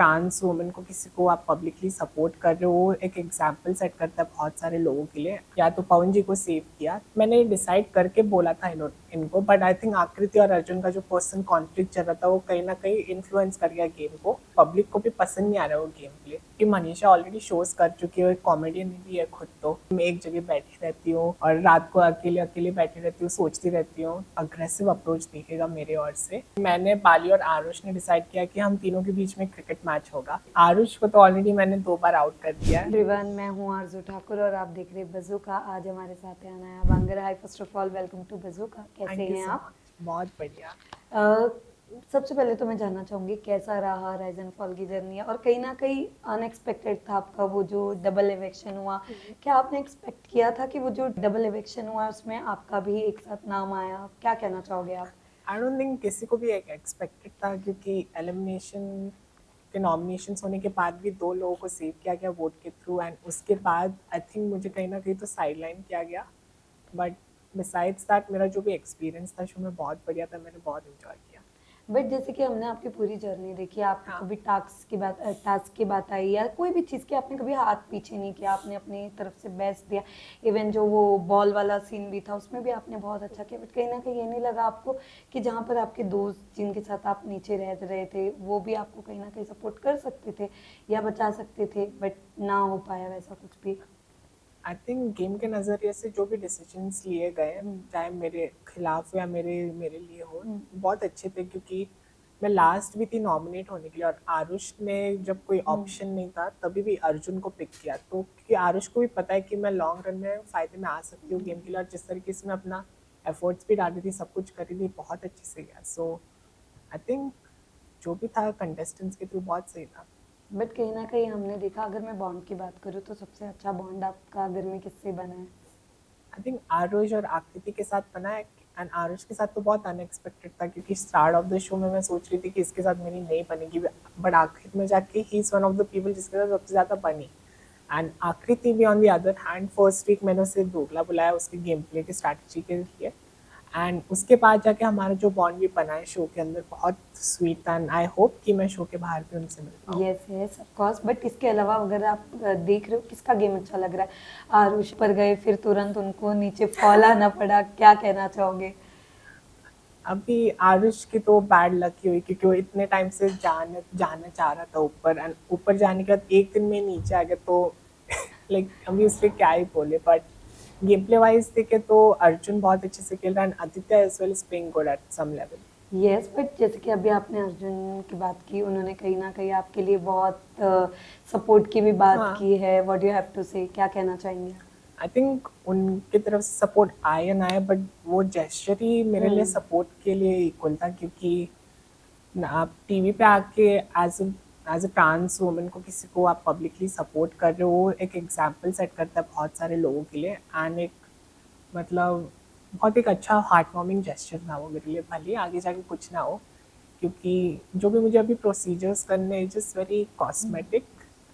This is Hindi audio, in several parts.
ट्रांस वुमन को किसी को आप पब्लिकली सपोर्ट कर रहे हो, वो एक एग्जाम्पल सेट करता है बहुत सारे लोगों के लिए। या तो पवन जी को सेव किया, मैंने डिसाइड करके बोला था इनको, बट आई थिंक आकृति और अर्जुन का जो पर्सनल कॉन्फ्लिक्ट चल रहा था वो कहीं ना कहीं इन्फ्लुएंस कर गया गेम को। पब्लिक को भी पसंद नहीं आ रहा वो गेम प्ले, कि मनीषा ऑलरेडी शोज कर चुकी है, कॉमेडियन भी है खुद, तो मैं एक जगह बैठी रहती हूँ और रात को अकेले अकेले बैठी रहती हूँ, सोचती रहती हूँ, अग्रेसिव अप्रोच दिखेगा मेरे ओर से। मैंने बाली और आरुष ने डिसाइड किया कि हम तीनों के बीच में क्रिकेट मैच होगा। आरुष को तो ऑलरेडी मैंने 2 बार आउट कर दिया है। एवरीवन, मैं हूँ आरजू ठाकुर और आप देख रहे हैं बज़ूका। आज हमारे साथ है Anaya Bangar. Hi, first of all welcome to Bazooka. कैसे हैं आप? बहुत बढ़िया। सबसे पहले तो मैं जानना चाहूँगी कैसा रहा राइज एंड फॉल की जर्नी, और कहीं ना कहीं अनएक्सपेक्टेड था आपका वो जो डबल इवेक्शन हुआ। क्या आपने एक्सपेक्ट किया था कि वो जो डबल इवेक्शन हुआ उसमें आपका भी एक साथ नाम आया? क्या कहना चाहोगे आप? आई डोंट थिंक किसी को भी एक एक्सपेक्टेड था, क्योंकि एलिमिनेशन के नॉमिनेशंस होने के बाद भी 2 लोगों को सेव किया गया वोट के थ्रू, एंड उसके बाद आई थिंक मुझे कहीं ना कहीं तो साइडलाइन किया गया। बट बिसाइड्स दैट मेरा जो भी एक्सपीरियंस था शो में बहुत बढ़िया था, मैंने बहुत इन्जॉय किया। बट जैसे कि हमने आपकी पूरी जर्नी देखी, आपको हाँ। कभी टास्क की बात आई या कोई भी चीज़ की आपने कभी हाथ पीछे नहीं किया, आपने अपनी तरफ से बेस्ट दिया। इवन जो वो बॉल वाला सीन भी था उसमें भी आपने बहुत अच्छा किया। बट कहीं ना कहीं ये नहीं लगा आपको कि जहाँ पर आपके दोस्त जिनके साथ आप नीचे रह रहे थे वो भी आपको कहीं ना कहीं सपोर्ट कर सकते थे या बचा सकते थे, बट ना हो पाया वैसा कुछ भी? आई थिंक गेम के नज़रिए से जो भी डिसीजंस लिए गए, चाहे मेरे खिलाफ या मेरे मेरे लिए हो, बहुत अच्छे थे, क्योंकि मैं लास्ट भी थी नॉमिनेट होने के लिए, और आरुष ने जब कोई ऑप्शन नहीं था तभी भी अर्जुन को पिक किया, तो क्योंकि आरुष को भी पता है कि मैं लॉन्ग रन में फ़ायदे में आ सकती हूँ गेम के लिए, और जिस तरीके से मैं अपना एफर्ट्स भी डाली थी, सब कुछ करी थी, बहुत अच्छे से गया। सो आई थिंक जो भी था कंटेस्टेंट्स के थ्रू बहुत सही था। बट कहीं ना कहीं हमने देखा, अगर मैं बॉन्ड की बात करूँ तो सबसे अच्छा बॉन्ड आपका घर में किससे बना है? आई थिंक आरुष और आकृति के साथ बना है, एंड आरुष के साथ तो बहुत अनएक्सपेक्टेड था, क्योंकि स्टार्ट ऑफ द शो में मैं सोच रही थी कि इसके साथ मेरी नहीं बनेगी, बट आखिर में जाके he is one of the people जिसके साथ सबसे ज़्यादा बनी। एंड आकृति भी on the other hand, first week मैंने उसे दोगला बुलाया उसके गेम प्ले की स्ट्रैटेजी के लिए, एंड उसके बाद जाके हमारा जो बॉन्ड भी बना है शो के अंदर, बहुत स्वीट था, एंड आई होप कि मैं शो के बाहर भी उनसे मिल पाऊँ। Yes yes of course. But इसके अलावा अगर आप देख रहे हो किसका गेम अच्छा लग रहा है? आरुष पर गए फिर तुरंत उनको नीचे फॉल आना पड़ा, क्या कहना चाहोगे? अभी आरुष की तो बैड लक ही हुई, क्योंकि वो इतने टाइम से जाना चाह रहा था ऊपर, एंड ऊपर जाने के बाद एक दिन में नीचे आ गया, तो लाइक अभी उसके क्या ही बोले। बट गेम प्ले वाइज देखे तो अर्जुन बहुत अच्छे से खेल रहा है, and Aditya as well is playing good at some level. Yes, but जैसे कि अभी आपने अर्जुन की बात की, उन्होंने कहीं ना कहीं आपके लिए बहुत सपोर्ट की भी बात हाँ, की है। व्हाट यू हैव टू से, क्या कहना चाहेंगे? आई थिंक उनकी तरफ से सपोर्ट आए ना आए, बट वो जेस्चर ही मेरे लिए सपोर्ट के लिए इक्वल था, क्योंकि आप टीवी पे आके एज अ ट्रांस वुमन को किसी को आप पब्लिकली सपोर्ट कर रहे हो, वो एक एग्जाम्पल सेट करता है बहुत सारे लोगों के लिए, एंड एक मतलब बहुत एक अच्छा हार्ट वार्मिंग जेस्चर था वो मेरे लिए, भले आगे जाके कुछ ना हो, क्योंकि जो भी मुझे अभी प्रोसीजर्स करने just very cosmetic,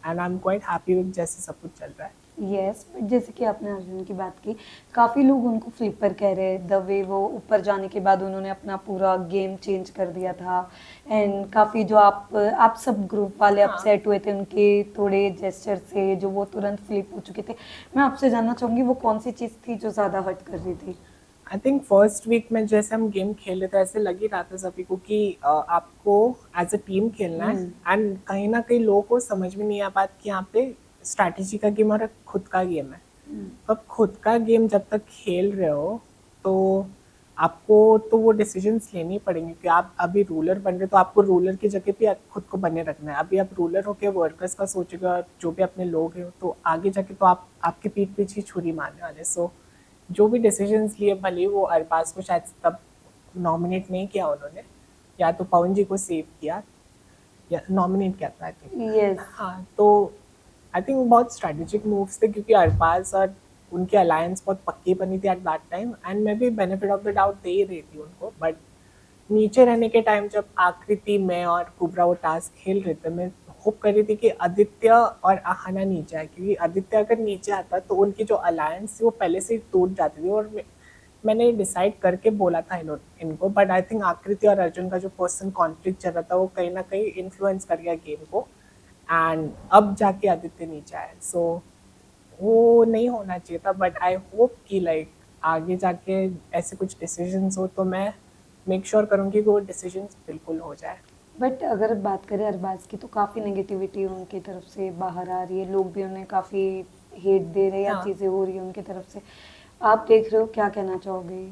and I am quite happy with जैसे सब कुछ चल रहा है। यस, बट जैसे कि आपने अर्जुन की बात की, काफ़ी लोग उनको फ्लिपर कह रहे हैं। द वे वो ऊपर जाने के बाद उन्होंने अपना पूरा गेम चेंज कर दिया था, एंड काफ़ी जो आप सब ग्रुप वाले हाँ, अपसेट हुए थे उनके थोड़े जेस्चर से, जो वो तुरंत फ्लिप हो चुके थे। मैं आपसे जानना चाहूँगी वो कौन सी चीज़ थी जो ज़्यादा हर्ट कर रही थी? आई थिंक फर्स्ट वीक में जैसे हम गेम खेल रहे थे, ऐसे लग ही रहा था सभी को कि आपको एज अ टीम खेलना है, एंड कहीं ना कहीं लोगों को समझ में नहीं आ पाता कि यहाँ पे स्ट्रैटेजी का गेम और खुद का गेम है। अब खुद का गेम जब तक खेल रहे हो तो आपको तो वो डिसीजंस लेनी पड़ेंगे कि आप अभी रूलर बन रहे, तो आपको रूलर की जगह पे खुद को बने रखना है। अभी आप रूलर होके वर्कर्स का सोचेगा और जो भी अपने लोग हैं, तो आगे जाके तो आप आपके पीठ पीछे छुरी मारने वाले। सो जो भी डिसीजंस लिए, भले वो अरबाज को शायद तब नॉमिनेट नहीं किया उन्होंने, या तो पवन जी को सेव किया या नॉमिनेट किया था आई थिंक। यस। हाँ, तो आई थिंक बहुत स्ट्रेटेजिक मूव्स थे, क्योंकि अरबाज और उनकी अलायंस बहुत पक्की बनी थी एट दैट टाइम, एंड मैं भी बेनिफिट ऑफ द डाउट दे ही रही थी उनको। बट नीचे रहने के टाइम जब आकृति, मैं और कुबरा वो टास्क खेल रहे थे, मैं होप कर रही थी कि आदित्य और आहाना नीचे आए, क्योंकि आदित्य अगर नीचे आता तो उनकी जो अलायंस थी वो पहले से ही टूट जाती थी, और मैंने डिसाइड करके बोला था इनको, बट आई थिंक आकृति और अर्जुन का जो पर्सनल कॉन्फ्लिक्ट चल रहा था वो कहीं ना कहीं इन्फ्लुएंस कर गया गेम को, एंड अब जाके आदित्य नीचे आया। सो वो नहीं होना चाहिए था, बट आई होप कि लाइक आगे जाके ऐसे कुछ डिसीजंस हो तो मैं मेक श्योर करूँगी कि वो डिसीजंस बिल्कुल हो जाए। बट अगर बात करें अरबाज की तो काफ़ी नेगेटिविटी उनकी तरफ से बाहर आ रही है, लोग भी उन्हें काफ़ी हेट दे रहे हैं या हाँ। चीज़ें हो रही है उनकी तरफ से, आप देख रहे हो, क्या कहना चाहोगे?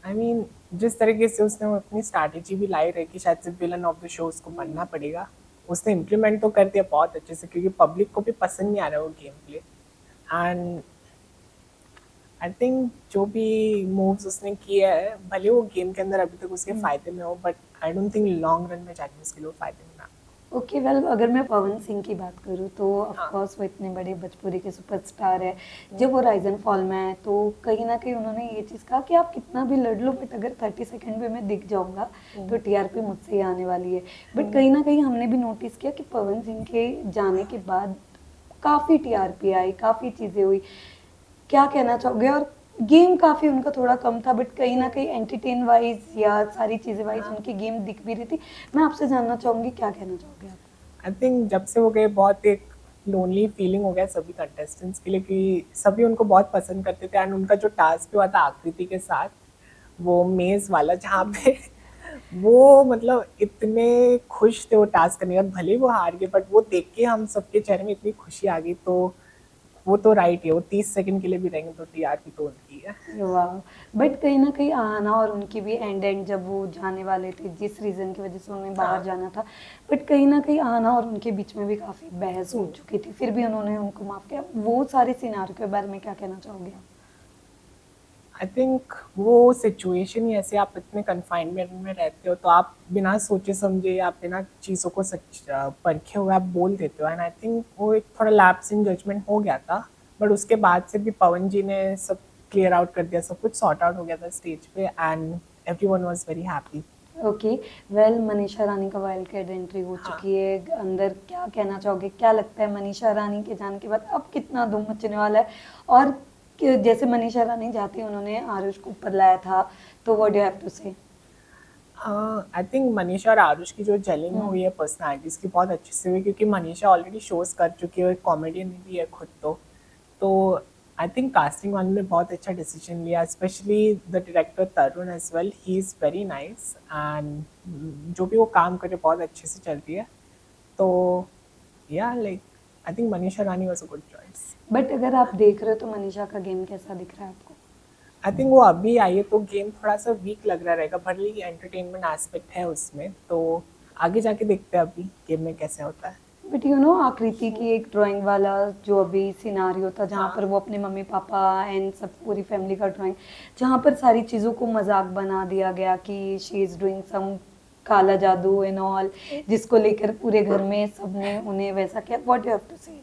आई मीन जिस तरीके से उसने वो अपनी स्ट्रैटेजी भी लाई रही कि शायद से विलन ऑफ द शो उसको बनना पड़ेगा, उसने इम्प्लीमेंट तो कर दिया बहुत अच्छे से, क्योंकि पब्लिक को भी पसंद नहीं आ रहा वो game play. And I think जो भी मूव्स उसने किए हैं, भले वो गेम के अंदर अभी तक उसके फायदे में हो, but I don't think long run में जाके उसके लिए फायदे में ना। ओके वेल, अगर मैं पवन सिंह की बात करूँ तो ऑफ हाँ। कोर्स वो इतने बड़े भोजपुरी के सुपरस्टार है। जब वो राइजन फॉल में आए तो कहीं ना कहीं उन्होंने ये चीज़ कहा कि आप कितना भी लड़ लो, बट अगर 30 सेकंड में मैं दिख जाऊंगा तो टीआरपी मुझसे ही आने वाली है। बट कहीं ना कहीं हमने भी नोटिस किया कि पवन सिंह के जाने के बाद काफ़ी टीआरपी आई, काफ़ी चीज़ें हुई, क्या कहना चाहोगे? और गेम काफ़ी उनका थोड़ा कम था, बट कहीं ना कहीं एंटरटेन वाइज या सारी चीज़ें वाइज उनकी गेम दिख भी रही थी। मैं आपसे जानना चाहूँगी, क्या कहना चाहोगे आप? आई थिंक जब से वो गए बहुत एक लोनली फीलिंग हो गया सभी कंटेस्टेंट्स के लिए, कि सभी उनको बहुत पसंद करते थे, एंड उनका जो टास्क भी हुआ था आकृति के साथ, वो मेज वाला, जहाँ पे वो मतलब इतने खुश थे वो टास्क करने के बाद, भले ही वो हार गए बट वो देख के हम सबके चेहरे में इतनी खुशी आ गई। तो वो तो राइट है, वो 30 सेकंड के लिए भी रहेंगे तो टीआरपी तो उनकी है। वाह। बट कहीं ना कहीं आहाना और उनकी भी एंड जब वो जाने वाले थे, जिस रीज़न की वजह से उन्हें बाहर हाँ। जाना था, बट कहीं ना कहीं आहाना और उनके बीच में भी काफ़ी बहस हो चुकी थी, फिर भी उन्होंने उनको माफ़ किया। वो सारे सिनारियो के बारे में क्या कहना चाहोगे आप? आई थिंक वो सिचुएशन ही ऐसे, आप इतने कन्फाइनमेंट में रहते हो तो आप बिना सोचे समझे, आप बिना चीज़ों को सच परखे हुए आप बोल देते हो, एंड आई थिंक वो एक थोड़ा लैप्स इन जजमेंट हो गया था, बट उसके बाद से भी पवन जी ने सब क्लियर आउट कर दिया, सब कुछ सॉर्ट आउट हो गया था स्टेज पे, and everyone was very happy. Okay well, Manisha Rani का वाइल्ड कार्ड एंट्री हो हाँ। चुकी है अंदर, क्या कहना चाहोगे? क्या लगता है मनीषा रानी के जाने के बाद अब कितना धूम मचने वाला है? और जैसे मनीषा रानी जाती उन्होंने आरुष को ऊपर लाया था, तो what do you have to say? I think Manisha और आरुष की जो जेलिंग हुई है पर्सनालिटीज की बहुत अच्छी से हुई, क्योंकि मनीषा ऑलरेडी शोज कर चुकी है, कॉमेडियन भी है खुद तो आई थिंक कास्टिंग वालों ने बहुत अच्छा डिसीजन लिया, specially the director Tarun as well, he is very nice, and जो भी वो काम करे बहुत अच्छे से चलती है। तो या like I think Manisha Rani was a good choice. But अगर आप देख रहे हो तो मनीषा का गेम कैसा दिख रहा है आपको? आई थिंक वो अभी आई है तो गेम थोड़ा सा वीक लग रहा रहेगा, भले ही एंटरटेनमेंट एस्पेक्ट है उसमें, तो आगे जाके देखते हैं अभी गेम में कैसे होता है। बट यू नो, आकृति की एक ड्राइंग वाला जो अभी सिनारियो था, जहाँ पर वो अपने मम्मी पापा एंड सब पूरी फैमिली का ड्राइंग, जहाँ पर सारी चीज़ों को मजाक बना दिया गया कि शी इज़ डूइंग सम काला जादू एंड ऑल, जिसको लेकर पूरे घर में सबने उन्हें वैसा किया, what you have to say?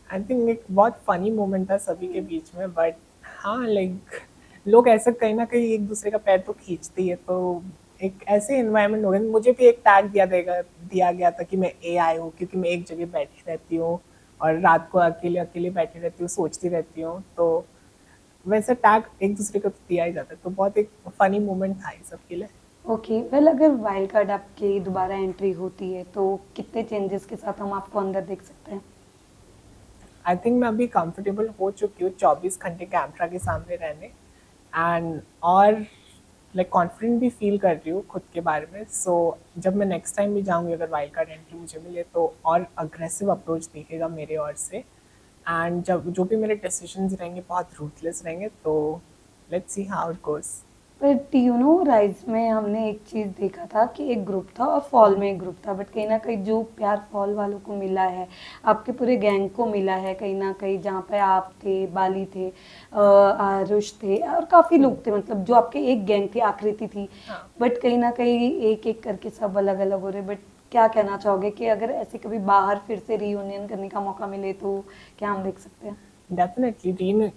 I think एक बहुत फनी मोमेंट था सभी के बीच में, बट हाँ लाइक लोग ऐसा कहीं ना कहीं एक दूसरे का पैर तो खींचते ही है, तो एक ऐसे इन्वायरमेंट हो गया। मुझे भी एक टैग दिया गया था कि मैं एआई हूँ, क्योंकि मैं एक जगह बैठी रहती हूँ और रात को अकेले अकेले बैठी रहती हूँ, सोचती रहती हूँ, तो वैसे टैग एक दूसरे को तो दिया ही जाता है, तो बहुत एक फनी मोमेंट था ये सबके लिए। ओके वेल, अगर वाइल्ड कार्ड आपकी दोबारा एंट्री होती है तो कितने चेंजेस के साथ हम आपको अंदर देख सकते हैं? आई थिंक मैं अभी कंफर्टेबल हो चुकी हूँ 24 घंटे कैमरा के सामने रहने, एंड और लाइक कॉन्फिडेंट भी फील कर रही हूँ खुद के बारे में। सो जब मैं नेक्स्ट टाइम भी जाऊँगी, अगर वाइल्ड कार्ड एंट्री मुझे मिले, तो और अग्रेसिव अप्रोच दिखेगा मेरे ओर से, एंड जब जो भी मेरे डिसीजंस रहेंगे बहुत रूथलेस रहेंगे, तो let's see how it goes. But you know, rise में हमने एक चीज देखा था कि एक ग्रुप था और फॉल में एक ग्रुप था, बट कहीं ना कहीं जो प्यार फॉल वालों को मिला है, आपके पूरे गैंग को मिला है कहीं ना कहीं, जहाँ पे आप थे, बाली थे, आरुष थे और काफी लोग थे, मतलब जो आपके एक गैंग थी, आकृति थी, हाँ। बट कहीं ना कहीं एक एक करके सब अलग अलग हो रहे। बट क्या कहना चाहोगे कि अगर ऐसे कभी बाहर फिर से रीयूनियन करने का मौका मिले तो क्या हम देख सकते हैं? डेफिनेटली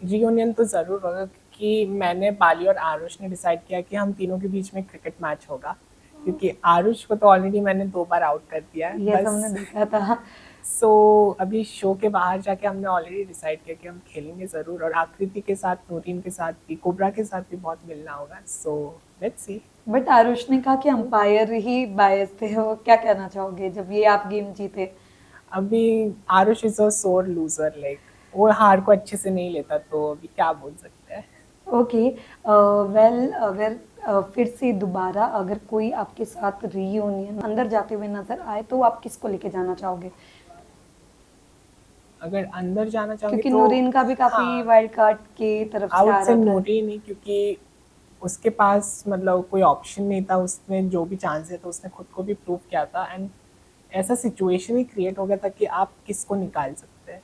रीयूनियन तो ज़रूर होगा, क्योंकि मैंने, बाली और आरुष ने डिसाइड किया कि हम तीनों के बीच में क्रिकेट मैच होगा, क्योंकि आरुष को तो ऑलरेडी मैंने 2 बार आउट कर दिया है ये हमने देखा था। सो अभी शो के बाहर जाके हमने ऑलरेडी डिसाइड किया कि हम खेलेंगे ज़रूर, और आकृति के साथ, नूरीन के साथ भी, कोबरा के साथ भी बहुत मिलना होगा, so let's see. But Aarush ने कहा कि अंपायर ही बायस थे, वो क्या कहना चाहोगे जब ये आप गेम जीते? अभी आरुष इज अ सोर लूजर, लाइक वो हार को अच्छे से नहीं लेता, तो अभी क्या बोल सकते हैं। ओके, वेल अगर फिर से दोबारा अगर कोई आपके साथ रीयूनियन अंदर जाते हुए नजर आए तो आप किसको लेके जाना चाहोगे? अगर अंदर जाना चाहोगे क्योंकि तो नूरीन का भी काफी वाइल्ड कार्ड की तरफ आई से आ वुड से रहा था। नूरीन ही, क्योंकि उसके पास मतलब कोई ऑप्शन नहीं था, उसने जो भी चांस दिया था उसने खुद को भी प्रूव किया था, एंड ऐसा सिचुएशन ही क्रिएट हो गया था कि आप किसको निकाल सकते हैं।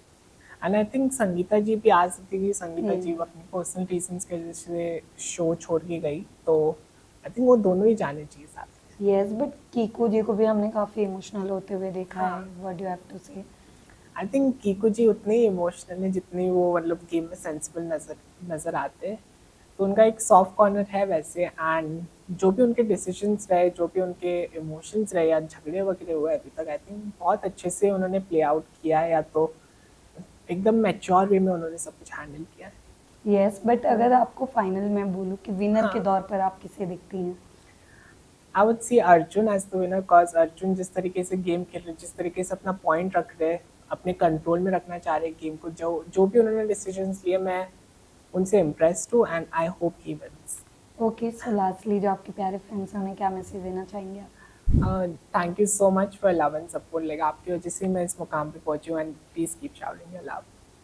एंड आई थिंक संगीता जी भी आ सकती थी, संगीता जी अपनी पर्सनल रीजंस की वजह से शो छोड़ के गई, तो आई थिंक वो दोनों ही जाने चाहिए साथ में। यस, बट कीकू जी को भी हमने काफी इमोशनल होते हुए देखा है। हाँ। What do have to say? I think Kiku जी उतने ही इमोशनल है जितने वो मतलब गेम में सेंसिबल नजर आते हैं, तो उनका एक सॉफ्ट कॉर्नर है वैसे, एंड जो भी उनके डिसीजंस रहे, जो भी उनके इमोशंस रहे या झगड़े वगैरह हुए अभी तक, आई थिंक बहुत अच्छे से उन्होंने प्ले आउट किया है, या तो एकदम मैच्योर वे में उन्होंने सब कुछ हैंडल किया है। यस, बट अगर आपको फाइनल में बोलूं कि विनर के हाँ। दौर पर आप किसे देखती हैं? I would see Arjun as the winner, cause Arjun जिस तरीके से गेम खेल रहे, जिस तरीके से अपना पॉइंट रख रहे, अपने कंट्रोल में रखना चाह रहे गेम को, जो जो भी उन्होंने डिसीजंस लिए, मैं उनसे इम्प्रेस्ड हूँ, and I hope he wins. Okay, so lastly जो आपके प्यारे फ्रेंड्स हैं उन्हें क्या मैसेज देना चाहेंगे आप? Thank you so much for love and support, like आपकी वजह से मैं इस मुकाम पे पहुंची हूँ, and please keep shouting your love.